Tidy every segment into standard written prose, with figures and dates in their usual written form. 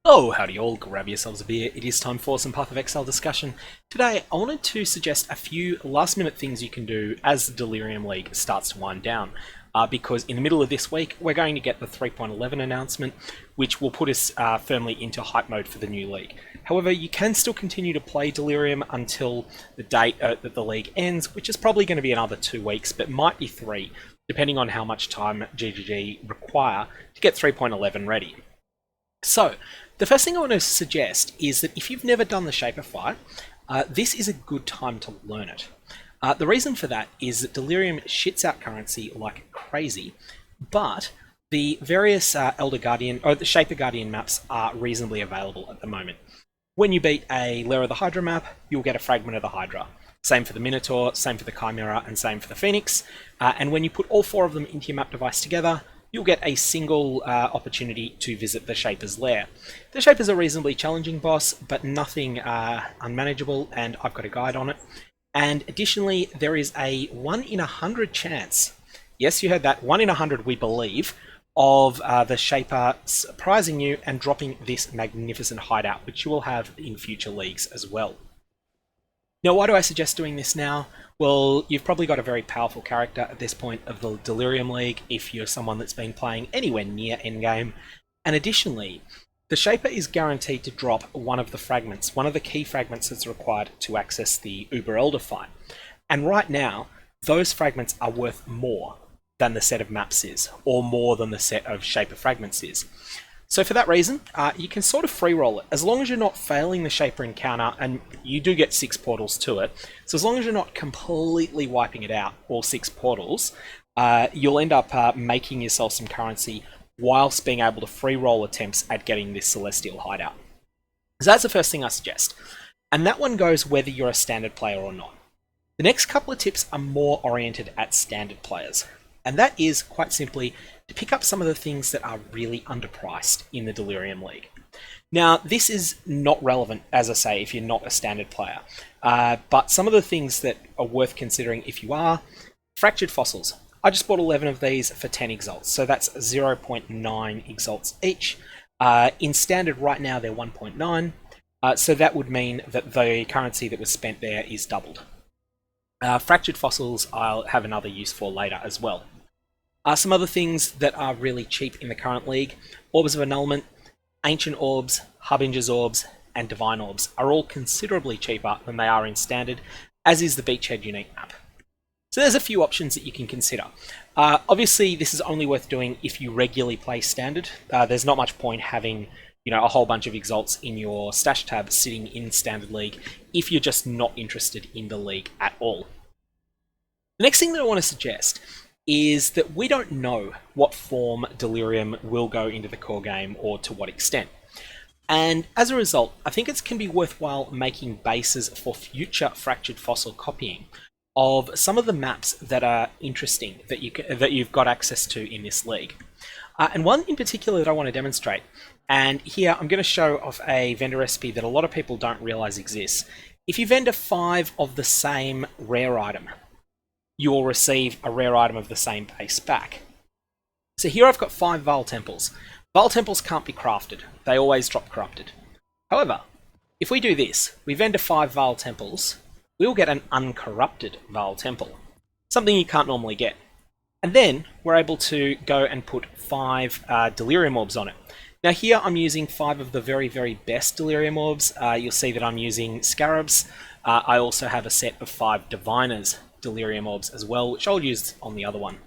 Oh, howdy all, grab yourselves a beer. It is time for some Path of Exile discussion. Today, I wanted to suggest a few last-minute things you can do as the Delirium League starts to wind down. Because in the middle of this week, we're going to get the 3.11 announcement, which will put us firmly into hype mode for the new league. However, you can still continue to play Delirium until the date that the league ends, which is probably going to be another 2 weeks, but might be 3, depending on how much time GGG require to get 3.11 ready. So, the first thing I want to suggest is that if you've never done the Shaper fight, this is a good time to learn it. The reason for that is that Delirium shits out currency like crazy, but the various Elder Guardian or the Shaper Guardian maps are reasonably available at the moment. When you beat a Lair of the Hydra map, you'll get a fragment of the Hydra. Same for the Minotaur, same for the Chimera, and same for the Phoenix. And when you put all 4 of them into your map device together, you'll get a single opportunity to visit the Shaper's lair. The Shaper's a reasonably challenging boss, but nothing unmanageable, and I've got a guide on it. And additionally, there is a 1 in 100 chance, yes, you heard that, 1 in 100 we believe, of the Shaper surprising you and dropping this magnificent hideout, which you will have in future leagues as well. Now, why do I suggest doing this now? Well, you've probably got a very powerful character at this point of the Delirium League if you're someone that's been playing anywhere near endgame. And additionally, the Shaper is guaranteed to drop one of the fragments, one of the key fragments that's required to access the Uber Elder fight. And right now, those fragments are worth more than the set of maps is, or more than the set of Shaper fragments is. So for that reason, you can sort of free roll it. As long as you're not failing the Shaper encounter, and you do get 6 portals to it, so as long as you're not completely wiping it out, all 6 portals, you'll end up making yourself some currency whilst being able to free roll attempts at getting this Celestial hideout. So that's the first thing I suggest. And that one goes whether you're a standard player or not. The next couple of tips are more oriented at standard players. And that is, quite simply, to pick up some of the things that are really underpriced in the Delirium League. Now, this is not relevant, as I say, if you're not a standard player. But some of the things that are worth considering if you are, fractured fossils. I just bought 11 of these for 10 exalts, so that's 0.9 exalts each. In standard right now, they're 1.9, so that would mean that the currency that was spent there is doubled. Fractured fossils I'll have another use for later as well. Some other things that are really cheap in the current league: Orbs of Annulment, Ancient Orbs, Harbinger's Orbs, and Divine Orbs are all considerably cheaper than they are in standard, as is the Beachhead Unique map. So there's a few options that you can consider. Obviously, this is only worth doing if you regularly play standard. There's not much point having a whole bunch of exalts in your stash tab sitting in standard league if you're just not interested in the league at all. The next thing that I want to suggest is that we don't know what form Delirium will go into the core game or to what extent. And as a result, I think it can be worthwhile making bases for future Fractured Fossil copying of some of the maps that are interesting that you've got access to in this league. And one in particular that I want to demonstrate, and here I'm going to show off a vendor recipe that a lot of people don't realize exists. If you vendor 5 of the same rare item, you will receive a rare item of the same base back. So here I've got 5 Vaal Temples. Vaal Temples can't be crafted. They always drop corrupted. However, if we do this, we vendor 5 Vaal Temples, we'll get an uncorrupted Vaal Temple, something you can't normally get. And then we're able to go and put 5 Delirium Orbs on it. Now here I'm using 5 of the very, very best Delirium Orbs. You'll see that I'm using Scarabs. I also have a set of 5 Diviners Delirium Orbs as well, which I'll use on the other one.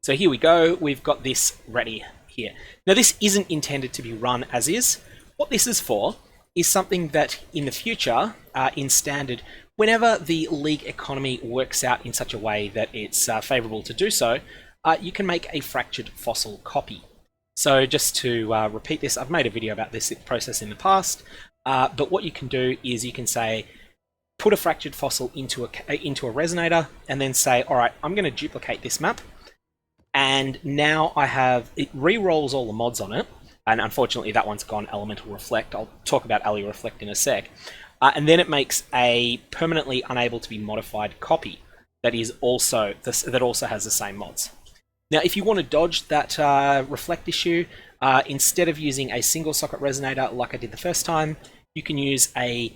So here we go, we've got this ready here. Now this isn't intended to be run as is. What this is for is something that in the future, in standard, whenever the league economy works out in such a way that it's favourable to do so, you can make a fractured fossil copy. So just to repeat this, I've made a video about this process in the past, but what you can do is you can say, put a fractured fossil into a resonator, and then say, all right, I'm going to duplicate this map, and now I have, it re-rolls all the mods on it, and unfortunately that one's gone Elemental Reflect. I'll talk about Ali Reflect in a sec. And then it makes a permanently unable to be modified copy that also has the same mods. Now, if you want to dodge that reflect issue, Instead of using a single socket resonator like I did the first time, you can use a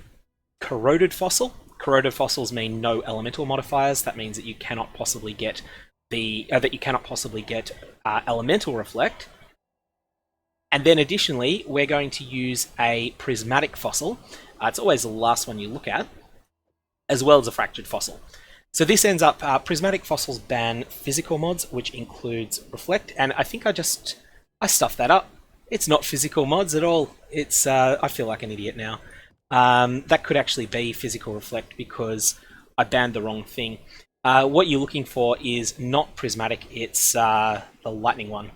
corroded fossil. Corroded fossils mean no elemental modifiers. That means that you cannot possibly get elemental reflect. And then additionally, we're going to use a prismatic fossil. It's always the last one you look at, as well as a fractured fossil. So this ends up, prismatic fossils ban physical mods, which includes reflect, and I think I stuffed that up. It's not physical mods at all. It's, I feel like an idiot now. That could actually be physical reflect because I banned the wrong thing. What you're looking for is not prismatic, it's the lightning one.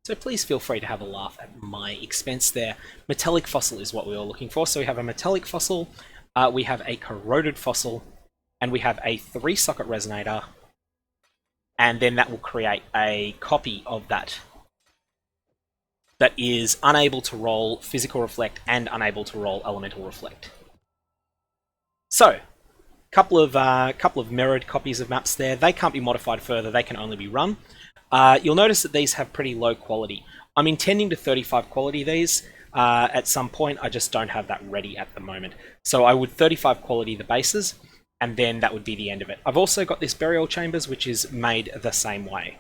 So please feel free to have a laugh at my expense there. Metallic fossil is what we were looking for. So we have a metallic fossil, we have a corroded fossil, and we have a 3-socket resonator, and then that will create a copy of that is unable to roll physical reflect and unable to roll elemental reflect. So, couple of mirrored copies of maps there. They can't be modified further, they can only be run. You'll notice that these have pretty low quality. I'm intending to 35 quality these at some point, I just don't have that ready at the moment. So I would 35 quality the bases, and then that would be the end of it. I've also got this burial chambers, which is made the same way.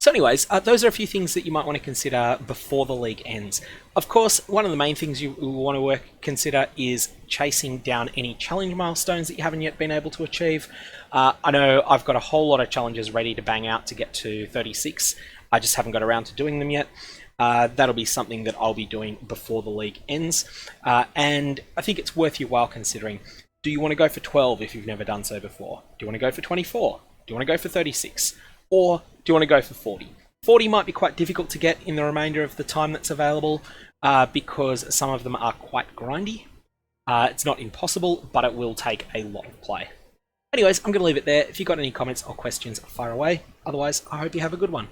So anyways, those are a few things that you might want to consider before the league ends. Of course, one of the main things you want to consider is chasing down any challenge milestones that you haven't yet been able to achieve. I know I've got a whole lot of challenges ready to bang out to get to 36. I just haven't got around to doing them yet. That'll be something that I'll be doing before the league ends. And I think it's worth your while considering. Do you want to go for 12 if you've never done so before? Do you want to go for 24? Do you want to go for 36? Or do you want to go for 40? 40 might be quite difficult to get in the remainder of the time that's available because some of them are quite grindy. It's not impossible, but it will take a lot of play. Anyways, I'm going to leave it there. If you've got any comments or questions, fire away. Otherwise, I hope you have a good one.